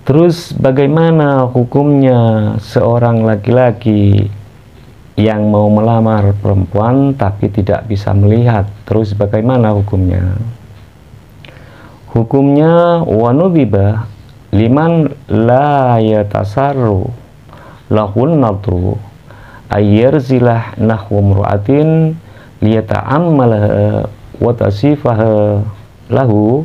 Terus bagaimana hukumnya seorang laki-laki yang mau melamar perempuan tapi tidak bisa melihat? Terus bagaimana hukumnya? Hukumnya wanubiba liman la yatasarru lahun natru ayyarzilah nahwa mru'atin liyata'ammalaha wa tasifaha lahu.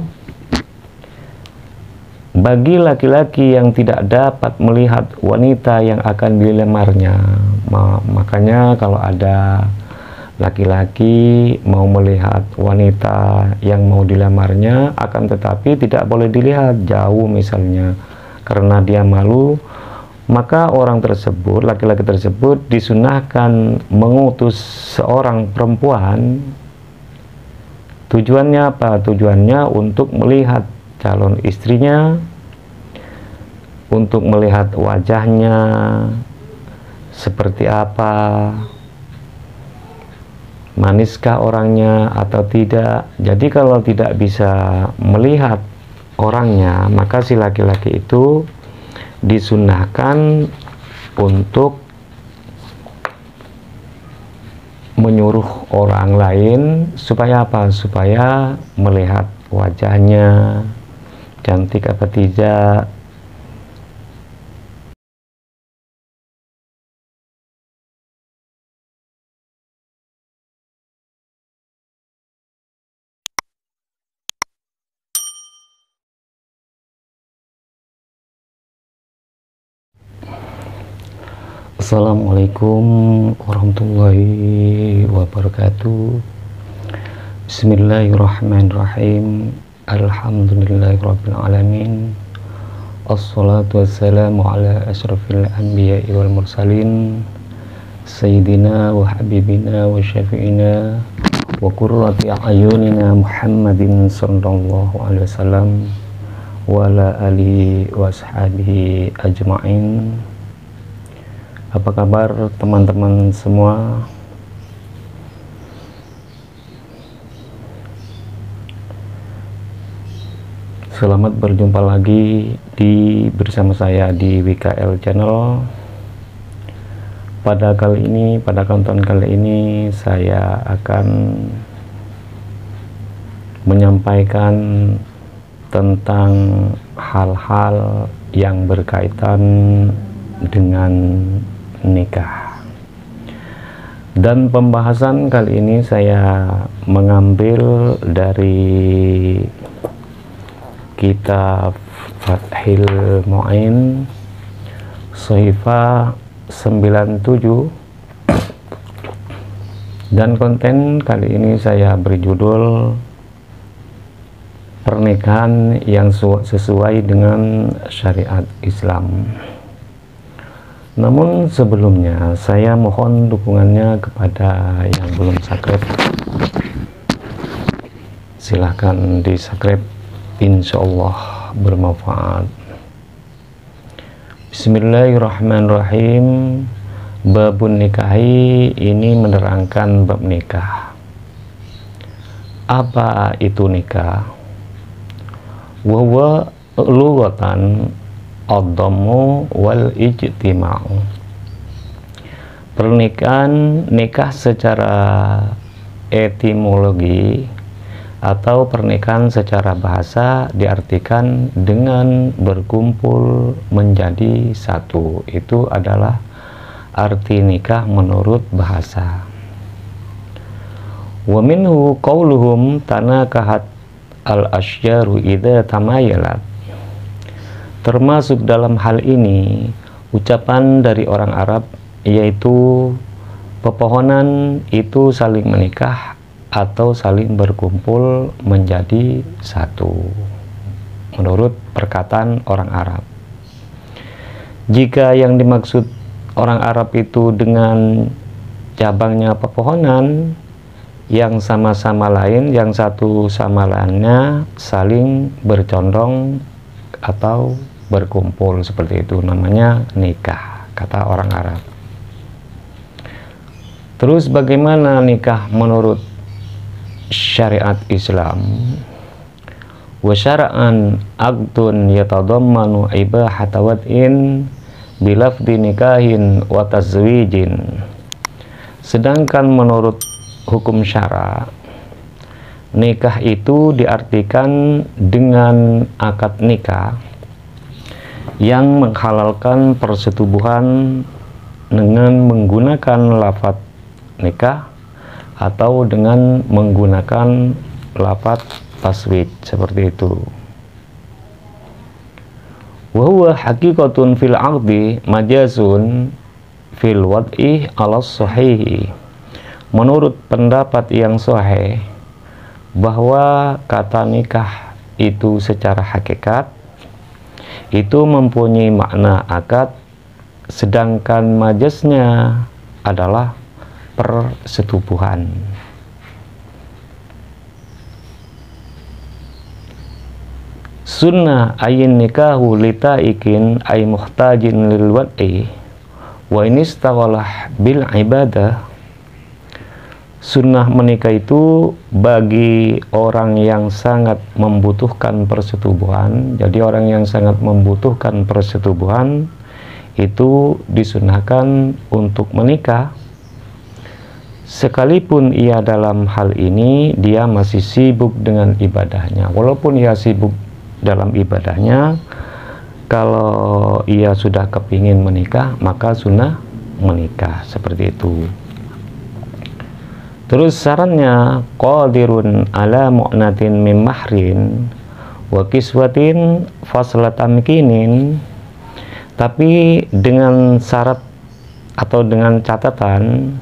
Bagi laki-laki yang tidak dapat melihat wanita yang akan dilamarnya, makanya kalau ada laki-laki mau melihat wanita yang mau dilamarnya, akan tetapi tidak boleh dilihat jauh misalnya karena dia malu, maka orang tersebut, laki-laki tersebut disunahkan mengutus seorang perempuan. Tujuannya apa? Tujuannya untuk melihat calon istrinya, untuk melihat wajahnya seperti apa, maniskah orangnya atau tidak. Jadi kalau tidak bisa melihat orangnya, maka si laki-laki itu disunahkan untuk menyuruh orang lain supaya apa? Supaya melihat wajahnya cantik apa tidak. Assalamualaikum warahmatullahi wabarakatuh. Bismillahirrahmanirrahim. Alhamdulillahirabbil alamin. Assalatu wassalamu ala asyrafil anbiya'i wal mursalin sayyidina wa habibina wa syafi'ina wa qurrati a'yunina Muhammadin sallallahu alaihi wasallam wa ala alihi wa ashabihi ajma'in. Apa kabar teman-teman semua? Selamat berjumpa lagi bersama saya di WKL Channel. Pada konten kali ini saya akan menyampaikan tentang hal-hal yang berkaitan dengan nikah. Dan pembahasan kali ini saya mengambil dari kitab Fathil Mu'in Shahifah 97, dan konten kali ini saya beri judul pernikahan yang sesuai dengan syariat Islam. Namun sebelumnya saya mohon dukungannya kepada yang belum subscribe. Silahkan di subscribe, insyaallah bermanfaat. Bismillahirrahmanirrahim. Babun nikahi, ini menerangkan bab nikah. Apa itu nikah? Wawa lughatan ad-dhammu wal ijtima'u. Pernikahan, nikah secara etimologi atau pernikahan secara bahasa diartikan dengan berkumpul menjadi satu. Itu adalah arti nikah menurut bahasa. Wa minhu qauluhum tanakahat al-asyaru idza tamayalat. Termasuk dalam hal ini ucapan dari orang Arab, yaitu pepohonan itu saling menikah atau saling berkumpul menjadi satu, menurut perkataan orang Arab. Jika yang dimaksud orang Arab itu dengan cabangnya pepohonan yang sama-sama lain, yang satu sama lainnya saling bercondong atau berkumpul, seperti itu namanya nikah, kata orang Arab. Terus bagaimana nikah menurut syariat Islam? wa syara'an aqdun yatadammanu ibahata wad'in bilafdi nikahin wa tazwijin. Sedangkan menurut hukum syara, nikah itu diartikan dengan akad nikah yang menghalalkan persetubuhan dengan menggunakan lafaz nikah atau dengan menggunakan lafaz taswij, seperti itu. Wa huwa haqiqatun fil 'aqdi majazun fil wad'i ala sahih. Menurut pendapat yang sahih, bahwa kata nikah itu secara hakikat itu mempunyai makna akad, sedangkan majaznya adalah persetubuhan. Sunnah ayin nikahu litaikin ay muhtajin lil wad'i wa inistawalah bil ibadah. Sunnah menikah itu bagi orang yang sangat membutuhkan persetubuhan. Jadi orang yang sangat membutuhkan persetubuhan itu disunahkan untuk menikah, sekalipun ia dalam hal ini dia masih sibuk dengan ibadahnya. Walaupun ia sibuk dalam ibadahnya, kalau ia sudah kepingin menikah, maka sunnah menikah, seperti itu. Terus sarannya, qadirun ala mu'natin min mahrin wa kiswatin faslatamkinin, tapi dengan syarat atau dengan catatan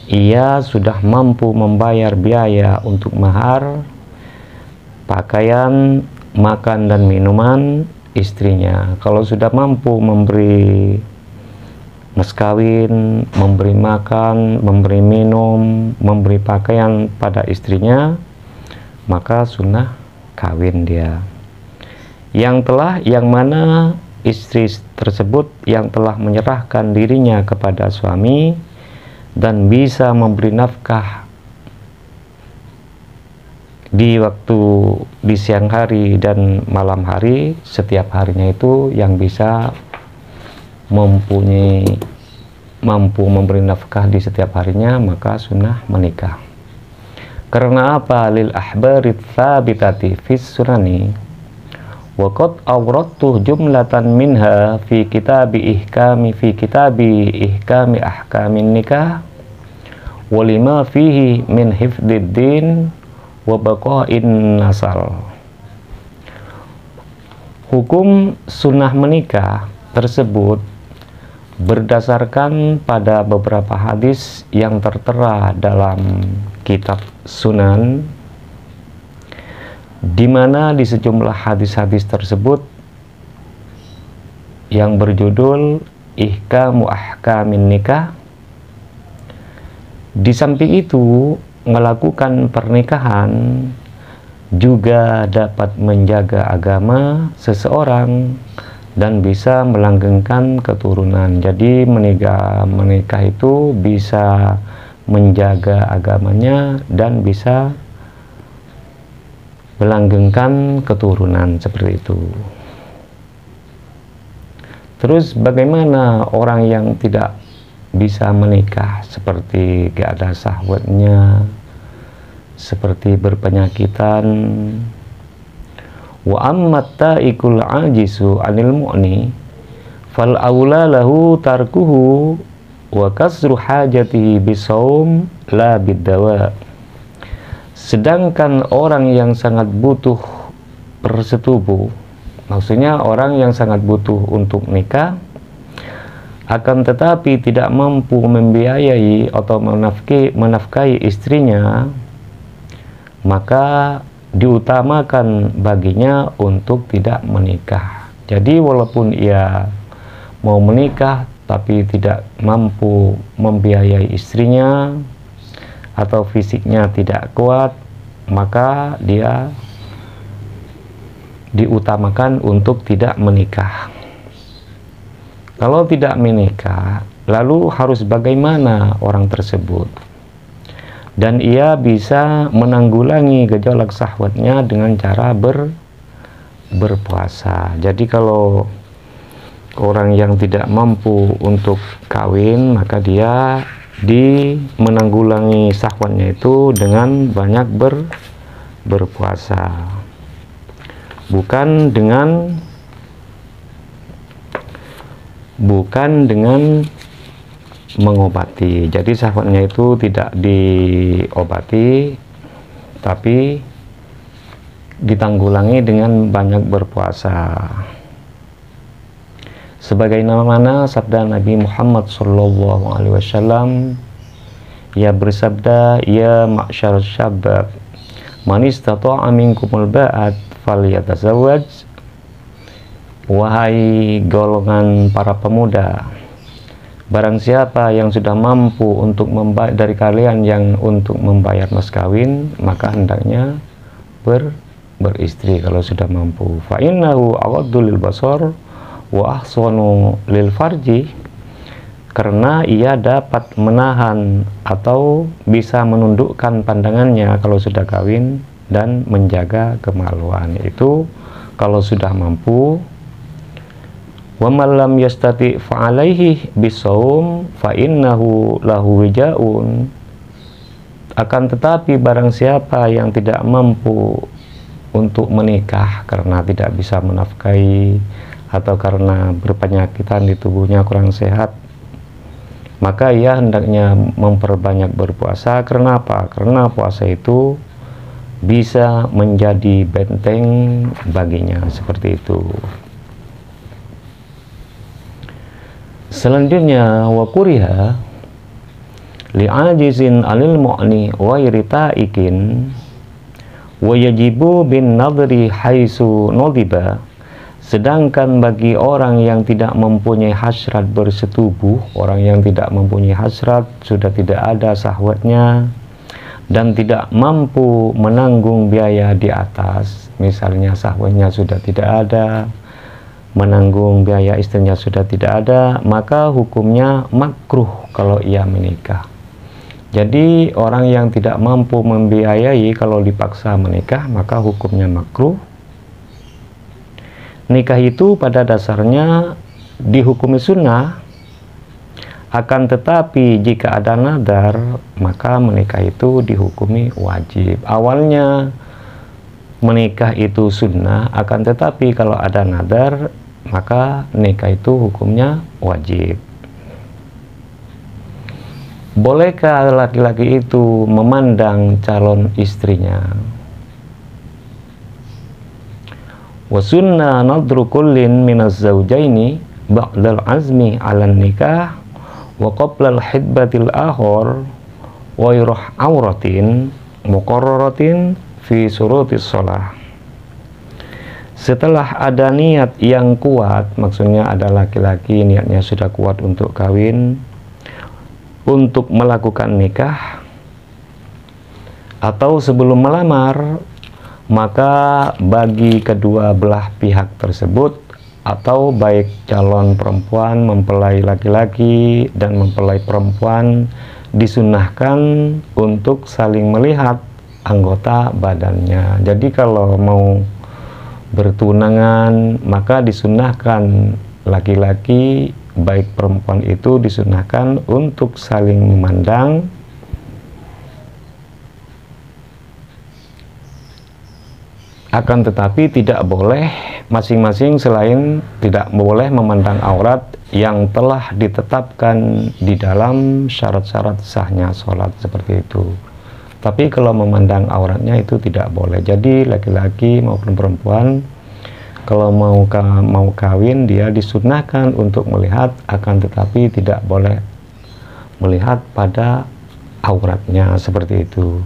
ia sudah mampu membayar biaya untuk mahar, pakaian, makan dan minuman istrinya. Kalau sudah mampu memberi mas kawin, memberi makan, memberi minum, memberi pakaian pada istrinya, maka sunnah kawin dia. Yang mana istri tersebut yang telah menyerahkan dirinya kepada suami dan bisa memberi nafkah di waktu di siang hari dan malam hari, setiap harinya itu yang bisa mampu memberi nafkah di setiap harinya, maka sunnah menikah. Karena apa? Lil ahbarit tsabitati fis sunani wa qad awradtu jumlatan minha fi kitabi ihkami ahkamin nikah wa lima fihi min hifdzid din wa baqa'in nasal. Hukum sunnah menikah tersebut berdasarkan pada beberapa hadis yang tertera dalam kitab Sunan, di mana di sejumlah hadis-hadis tersebut yang berjudul Ihkamu Ahkamin Nikah, di samping itu melakukan pernikahan juga dapat menjaga agama seseorang dan bisa melanggengkan keturunan. Jadi menikah itu bisa menjaga agamanya dan bisa melanggengkan keturunan, seperti itu. Terus bagaimana orang yang tidak bisa menikah, seperti gak ada syahwatnya, seperti berpenyakitan? Wa ammat ta'ikul ajisu anil mu'ni fal aula lahu tarkuhu wa kasru hajatihi bisawm la biddawa. Sedangkan orang yang sangat butuh persetubuh, maksudnya orang yang sangat butuh untuk nikah, akan tetapi tidak mampu membiayai atau menafkahi istrinya, maka diutamakan baginya untuk tidak menikah. Jadi walaupun ia mau menikah tapi tidak mampu membiayai istrinya atau fisiknya tidak kuat, maka dia diutamakan untuk tidak menikah. Kalau tidak menikah, lalu harus bagaimana orang tersebut? Dan ia bisa menanggulangi gejolak syahwatnya dengan cara berpuasa. Jadi kalau orang yang tidak mampu untuk kawin, maka dia menanggulangi syahwatnya itu dengan banyak berpuasa, bukan dengan mengobati. Jadi syahwatnya itu tidak diobati, tapi ditanggulangi dengan banyak berpuasa. Sebagaimana sabda Nabi Muhammad SAW, ia bersabda, ya ma'syar syabab, man istata'a minkumul ba'at falyatazawwaj. Wahai golongan para pemuda, barang siapa yang sudah mampu untuk dari kalian yang untuk membayar mas kawin, maka hendaknya beristri kalau sudah mampu. Fa innahu awaddu lil basar wa ahsanu lil farji, karena ia dapat menahan atau bisa menundukkan pandangannya kalau sudah kawin dan menjaga kemaluan. Itu kalau sudah mampu. Wa man lam yastati fa alaihi bisawm fa innahu lahu wijaun. Akan tetapi barang siapa yang tidak mampu untuk menikah karena tidak bisa menafkahi atau karena berpenyakitan di tubuhnya kurang sehat, maka ia hendaknya memperbanyak berpuasa. Karena apa? Karena puasa itu bisa menjadi benteng baginya, seperti itu. Selanjutnya, wa kuriha li'ajizin alil mu'ni wa iritaikin wa yajibu bin nadri haisu nodiba. Sedangkan bagi orang yang tidak mempunyai hasrat bersetubuh, orang yang tidak mempunyai hasrat, sudah tidak ada syahwatnya dan tidak mampu menanggung biaya di atas, misalnya syahwatnya sudah tidak ada, menanggung biaya istrinya sudah tidak ada, maka hukumnya makruh kalau ia menikah. Jadi orang yang tidak mampu membiayai kalau dipaksa menikah, maka hukumnya makruh. Nikah itu pada dasarnya dihukumi sunnah, akan tetapi jika ada nadar, maka menikah itu dihukumi wajib. Awalnya menikah itu sunnah, akan tetapi kalau ada nadar, maka nikah itu hukumnya wajib. Bolehkah laki-laki itu memandang calon istrinya? Wa sunna nadru kullin minaz zawjaini ba'dal azmi 'alan nikah wa qabla al-hidbatil akhar wa yurah auratin muqarraratin fi surutis shalah. Setelah ada niat yang kuat, maksudnya ada laki-laki niatnya sudah kuat untuk kawin, untuk melakukan nikah, atau sebelum melamar, maka bagi kedua belah pihak tersebut, atau baik calon perempuan mempelai laki-laki dan mempelai perempuan, disunnahkan untuk saling melihat anggota badannya. Jadi kalau mau bertunangan, maka disunnahkan laki-laki baik perempuan itu disunnahkan untuk saling memandang, akan tetapi tidak boleh masing-masing selain tidak boleh memandang aurat yang telah ditetapkan di dalam syarat-syarat sahnya sholat, seperti itu. Tapi kalau memandang auratnya itu tidak boleh. Jadi laki-laki maupun perempuan kalau mau kawin, dia disunnahkan untuk melihat, akan tetapi tidak boleh melihat pada auratnya, seperti itu.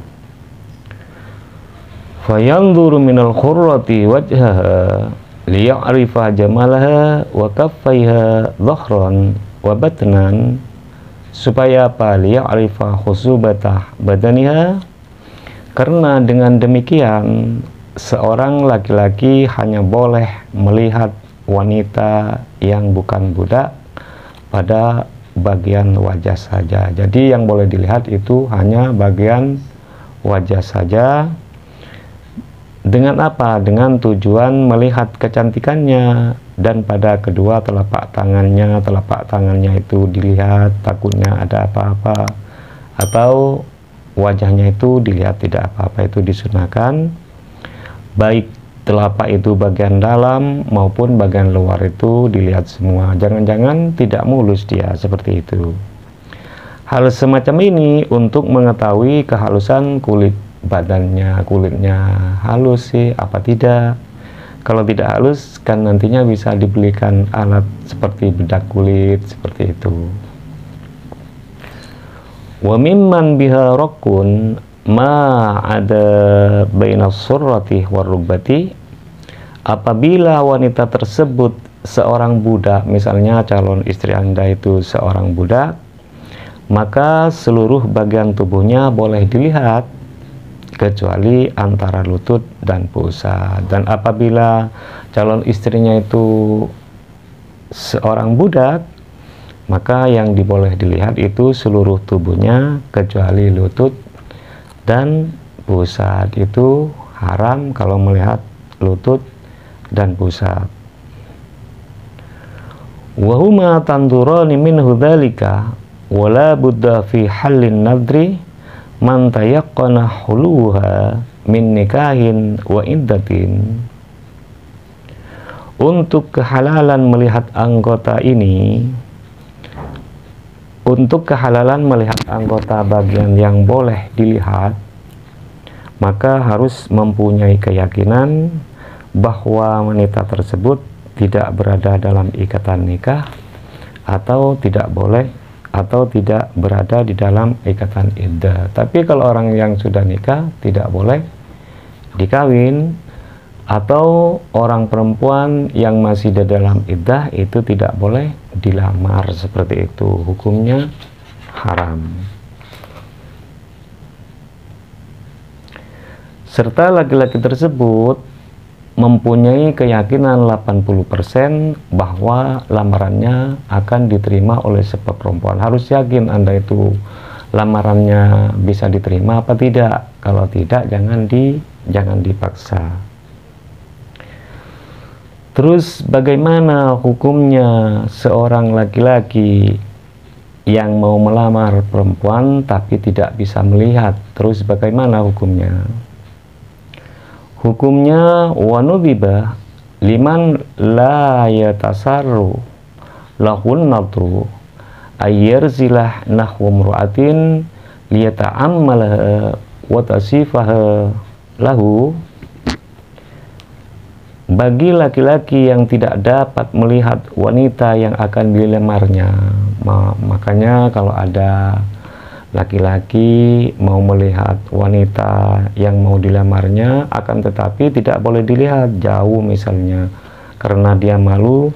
Fayanzuru minal khurrati wajhaha liya'rifa jamalaha wa kaffaiha dhahran wa batnan, supaya apa? Liya'rifa khusubatah badaniha, karena dengan demikian seorang laki-laki hanya boleh melihat wanita yang bukan budak pada bagian wajah saja. Jadi yang boleh dilihat itu hanya bagian wajah saja, Dengan apa? Dengan tujuan melihat kecantikannya, dan pada kedua telapak tangannya itu dilihat, takutnya ada apa-apa, atau wajahnya itu dilihat tidak apa-apa, itu disunahkan. Baik telapak itu bagian dalam maupun bagian luar itu dilihat semua. Jangan-jangan tidak mulus dia, seperti itu. Hal semacam ini untuk mengetahui kehalusan kulit badannya, kulitnya halus sih apa tidak. Kalau tidak halus kan nantinya bisa dibelikan alat seperti bedak kulit, seperti itu. Wa mimman biha raqun ma ada bainas surrati warrubbati. Apabila wanita tersebut seorang budak, misalnya calon istri Anda itu seorang budak, maka seluruh bagian tubuhnya boleh dilihat kecuali antara lutut dan pusat. Dan apabila calon istrinya itu seorang budak, maka yang diboleh dilihat itu seluruh tubuhnya kecuali lutut dan pusat. Itu haram kalau melihat lutut dan pusat. Wahuma tandurani minhu dzalika wala budda fi halin nadri man tayaqqana huluha min nikahin wa iddatin. Untuk kehalalan melihat anggota ini, untuk kehalalan melihat anggota bagian yang boleh dilihat, maka harus mempunyai keyakinan bahwa wanita tersebut tidak berada dalam ikatan nikah, atau tidak boleh, atau tidak berada di dalam ikatan iddah. Tapi kalau orang yang sudah nikah tidak boleh dikawin, atau orang perempuan yang masih di dalam iddah itu tidak boleh dilamar, seperti itu. Hukumnya haram. Serta laki-laki tersebut mempunyai keyakinan 80% bahwa lamarannya akan diterima oleh sebuah perempuan. Harus yakin Anda itu lamarannya bisa diterima apa tidak. Kalau tidak, jangan dipaksa. Terus bagaimana hukumnya seorang laki-laki yang mau melamar perempuan tapi tidak bisa melihat? Terus bagaimana hukumnya? Hukumnya wanubiba liman la yatasarru lahun nadru ayyarzilah nahwa mru'atin liyata'ammalaha wa tasifaha lahu. Bagi laki-laki yang tidak dapat melihat wanita yang akan dilamarnya, makanya kalau ada laki-laki mau melihat wanita yang mau dilamarnya, akan tetapi tidak boleh dilihat jauh misalnya karena dia malu,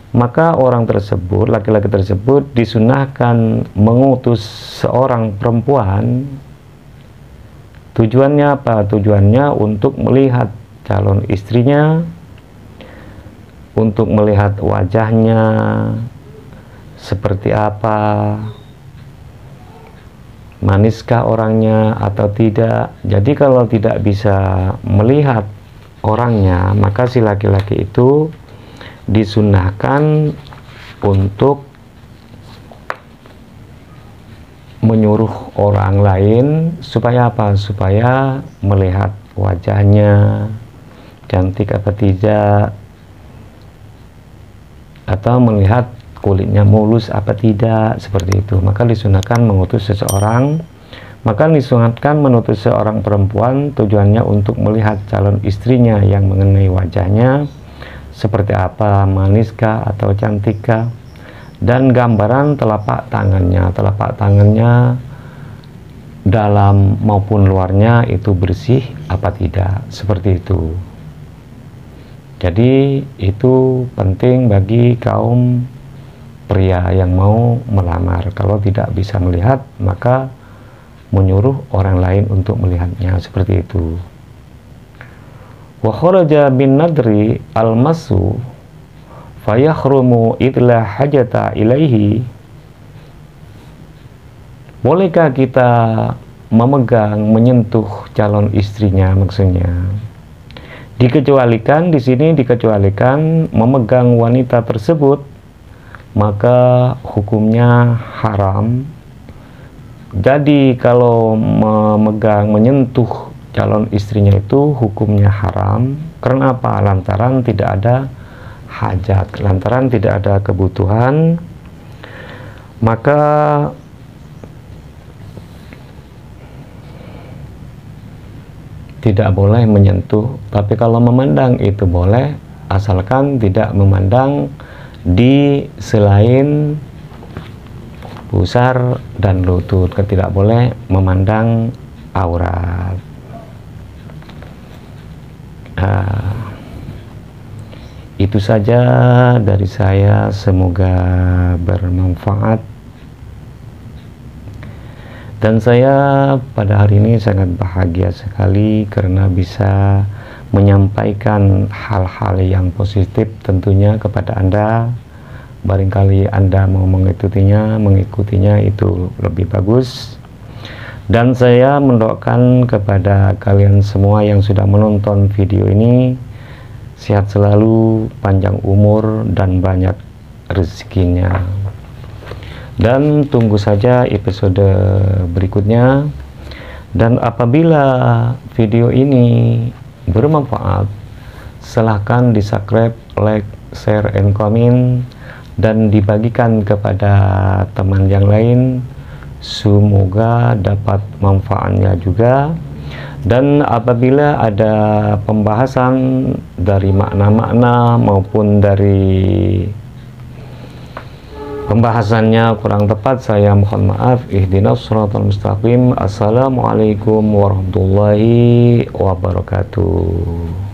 maka orang tersebut, laki-laki tersebut disunahkan mengutus seorang perempuan. Tujuannya apa? Tujuannya untuk melihat calon istrinya, untuk melihat wajahnya seperti apa, maniskah orangnya atau tidak. Jadi kalau tidak bisa melihat orangnya, maka si laki-laki itu disunahkan untuk menyuruh orang lain supaya apa? Supaya melihat wajahnya cantik apa tidak, atau melihat kulitnya mulus apa tidak, seperti itu. Maka disunahkan mengutus seseorang, maka disunahkan menutus seorang perempuan, tujuannya untuk melihat calon istrinya yang mengenai wajahnya seperti apa, maniskah atau cantikkah, dan gambaran telapak tangannya dalam maupun luarnya itu bersih apa tidak, seperti itu. Jadi itu penting bagi kaum pria yang mau melamar. Kalau tidak bisa melihat, maka menyuruh orang lain untuk melihatnya, seperti itu. Wa kharaja bin nadri al-masu fayakhrumu idla hajata ilaihi. Bolehkah kita memegang, menyentuh calon istrinya, maksudnya Dikecualikan di sini, dikecualikan memegang wanita tersebut, maka hukumnya haram. Jadi kalau memegang, menyentuh calon istrinya itu hukumnya haram. Karena apa? Lantaran tidak ada hajat, lantaran tidak ada kebutuhan, maka tidak boleh menyentuh. Tapi kalau memandang itu boleh, asalkan tidak memandang di selain pusar dan lutut. Tidak boleh memandang aurat. Itu saja dari saya, semoga bermanfaat. Dan saya pada hari ini sangat bahagia sekali karena bisa menyampaikan hal-hal yang positif tentunya kepada Anda. Barangkali Anda mau mengikutinya itu lebih bagus. Dan saya mendoakan kepada kalian semua yang sudah menonton video ini, sehat selalu, panjang umur, dan banyak rezekinya. Dan tunggu saja episode berikutnya. Dan apabila video ini bermanfaat, silahkan di subscribe, like, share, and comment, dan dibagikan kepada teman yang lain. Semoga dapat manfaatnya juga. Dan apabila ada pembahasan dari makna-makna maupun dari pembahasannya kurang tepat, saya mohon maaf. Ihdinas shiratal mustaqim. Assalamualaikum warahmatullahi wabarakatuh.